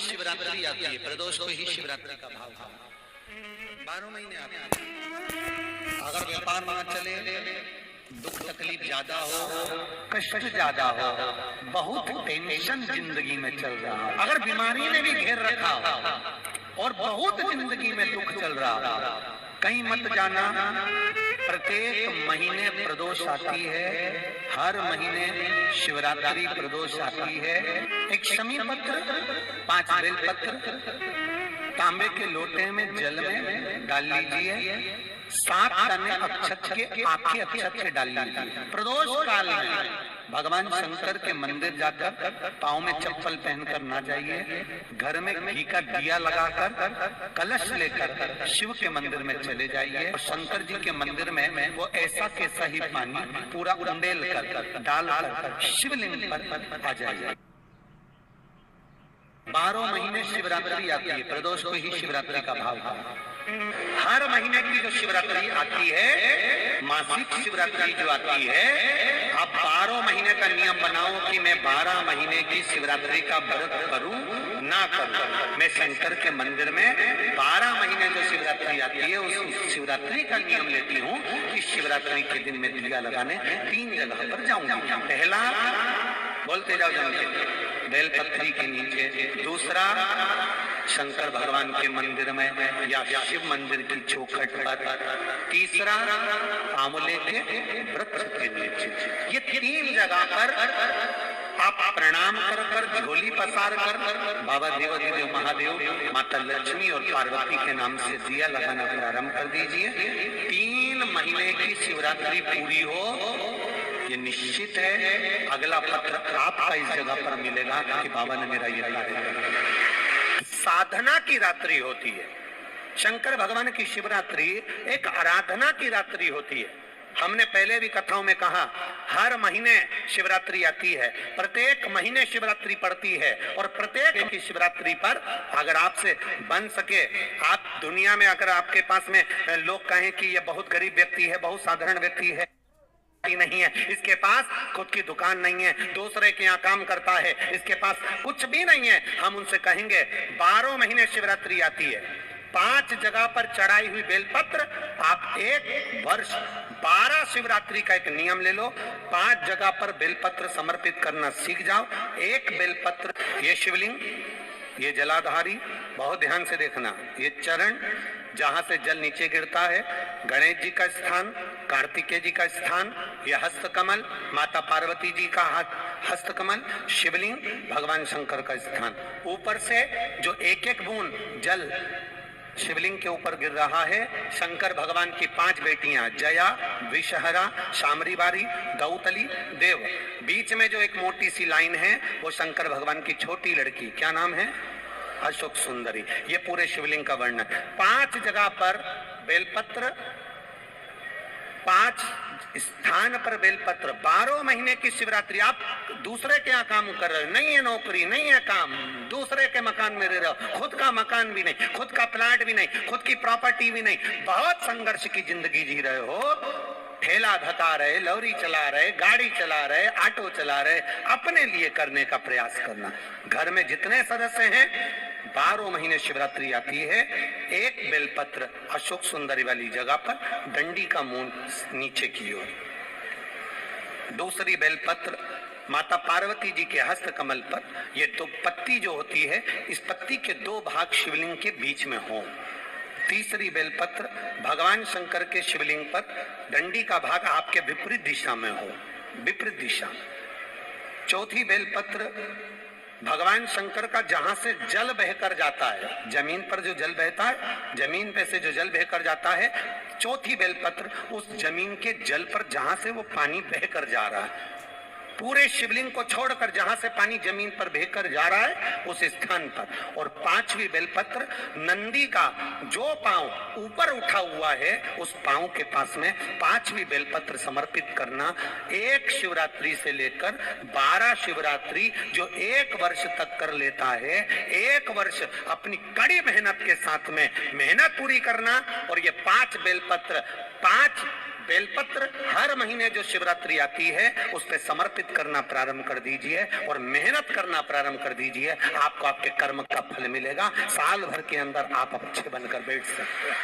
शिवरात्रि आती है, प्रदोष को ही शिवरात्रि का भाव था। 12 महीने आते हैं। अगर व्यापार ना चले, दुख तकलीफ ज्यादा हो, कष्ट ज्यादा हो, बहुत टेंशन जिंदगी में चल रहा हो, अगर बीमारी ने भी घेर रखा हो और बहुत जिंदगी में दुख चल रहा हो, कहीं मत जाना। प्रत्येक महीने प्रदोष आती है, हर महीने शिवरात्रि प्रदोष आती है। एक शमी पत्र, 5 बेल पत्र तांबे के लोटे में जल में डाल लीजिए, 7 तने अक्षत के आखे अक्षत से डाल लीजिए। प्रदोष काल में भगवान शंकर के मंदिर जाकर पाँव में चप्पल पहनकर ना जाइए, घर में घी का दिया लगाकर कलश लेकर शिव के मंदिर में चले जाइए और शंकर जी के मंदिर में वो ऐसा कैसा ही पानी पूरा उंडेल कर डाल कर शिवलिंग पर आ जाइए। 12 महीने शिवरात्रि आती है, प्रदोष को ही शिवरात्रि का भाव था। हर महीने की जो शिवरात्रि आती है, मासिक शिवरात्रि जो आती है, आप 12 महीने का नियम बनाओ कि मैं 12 महीने की शिवरात्रि का व्रत करूं ना करूं। मैं शंकर के मंदिर में 12 महीने जो शिवरात्रि आती है, उस शिवरात्रि का नियम लेती हूँ कि शिवरात्रि के दिन में दिया लगाने 3 जगह पर जाऊंगा। पहला, बोलते जाओ जानते, बेलपत्री के नीचे। दूसरा, शंकर भगवान के मंदिर में या शिव मंदिर की चौखट पर। तीसरा, आंवले के वृक्ष के नीचे। ये 3 जगह पर आप प्रणाम कर कर, झोली पसार कर बाबा देवाधिदेव महादेव, माता लक्ष्मी और पार्वती के नाम से दिया लगाना प्रारंभ कर दीजिए। 3 महीने की शिवरात्रि पूरी हो, ये निश्चित है अगला पत्र आपका इस जगह पर मिलेगा कि बाबा ने मेरा ये कार्य किया। साधना की रात्रि होती है। शंकर भगवान की शिवरात्रि एक आराधना की रात्रि होती है। हमने पहले भी कथाओं में कहा, हर महीने शिवरात्रि आती है, प्रत्येक महीने शिवरात्रि पड़ती है और प्रत्येक की शिवरात्रि पर अगर आपसे बन सके, आप दुनिया में अगर आपके पास में लोग कहें कि ये बहुत गरीब व्यक्ति है, बहुत साधारण व्यक्ति है, नहीं है, इसके पास खुद की दुकान नहीं है, दूसरे के यहाँ काम करता है, इसके पास कुछ भी नहीं है, हम उनसे कहेंगे 12 महीने शिवरात्रि आती है, 5 जगह पर चढ़ाई हुई बेलपत्र, आप 1 वर्ष 12 शिवरात्रि का एक नियम ले लो, 5 जगह पर बेलपत्र समर्पित करना सीख जाओ। 1 बेलपत्र, ये शिवलिंग, ये जलाधारी, बहुत ध्यान से देखना, ये चरण जहां से जल नीचे गिरता है, गणेश जी का स्थान, कार्तिकेय जी का स्थान, यह हस्तकमल, माता पार्वती जी का हस्तकमल, शिवलिंग, भगवान शंकर का स्थान। ऊपर से जो एक बूंद जल शिवलिंग के ऊपर गिर रहा है, शंकर भगवान की 5 बेटियां, जया, विषहरा, शामरीबारी, गौतली, देव। बीच में जो एक मोटी सी लाइन है, वो शंकर भगवान की छोटी लड़की, क्या नाम है? अशोक सुंदरी। ये पूरे शिवलिंग का वर्णन। 5 जगह पर बेलपत्र, 5 स्थान पर बेलपत्र। 12 महीने की शिवरात्रि। आप दूसरे के यहाँ काम कर रहे हो, नहीं है नौकरी, नहीं है काम, दूसरे के मकान में रह रहे हो, खुद का मकान भी नहीं, खुद का प्लाट भी नहीं, खुद की प्रॉपर्टी भी नहीं, बहुत संघर्ष की जिंदगी जी रहे हो, ठेला धका रहे, लौरी चला रहे, गाड़ी चला रहे, ऑटो चला रहे, अपने लिए करने का प्रयास करना। घर में जितने सदस्य हैं, 12 महीने शिवरात्रि आती है, 1 बेलपत्र अशोक सुंदरी वाली जगह पर, डंडी का मुंह नीचे की ओर। दूसरी बेलपत्र माता पार्वती जी के हस्त कमल पर। ये तो पत्ती जो होती है, इस पत्ती के 2 भाग शिवलिंग के बीच में हो। तीसरी बेलपत्र भगवान शंकर के शिवलिंग पर, डंडी का भाग आपके विपरीत दिशा में हो, विपरीत दिशा। चौथी बेलपत्र भगवान शंकर का जहां से जल बहकर जाता है, जमीन पर जो जल बहता है, जमीन पे से जो जल बहकर जाता है, चौथी बेलपत्र उस जमीन के जल पर जहां से वो पानी बहकर जा रहा है, पूरे शिवलिंग को छोड़कर जहां से पानी जमीन पर बहकर जा रहा है, उस स्थान पर। और 5वीं बेलपत्र नंदी का जो पांव ऊपर उठा हुआ है, उस पांव के पास में 5वीं बेलपत्र समर्पित करना। 1 शिवरात्रि से लेकर 12 शिवरात्रि जो 1 वर्ष तक कर लेता है, 1 वर्ष अपनी कड़ी मेहनत के साथ में मेहनत पूरी करना। और ये 5 बेलपत्र 5 बेलपत्र हर महीने जो शिवरात्रि आती है उस पे समर्पित करना प्रारंभ कर दीजिए और मेहनत करना प्रारंभ कर दीजिए। आपको आपके कर्म का फल मिलेगा। साल भर के अंदर आप अच्छे बनकर बैठ सकते हैं।